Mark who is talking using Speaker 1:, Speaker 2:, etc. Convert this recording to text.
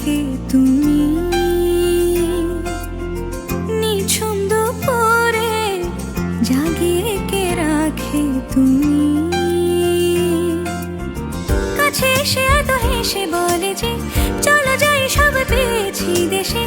Speaker 1: থাকে তুমি। নিঝুম দুপুরে জাগিয়ে কে রাখে তুমি। কাছে এসে এত হেসে বলে যে চলো যাই, সব পেয়েছি দেশে।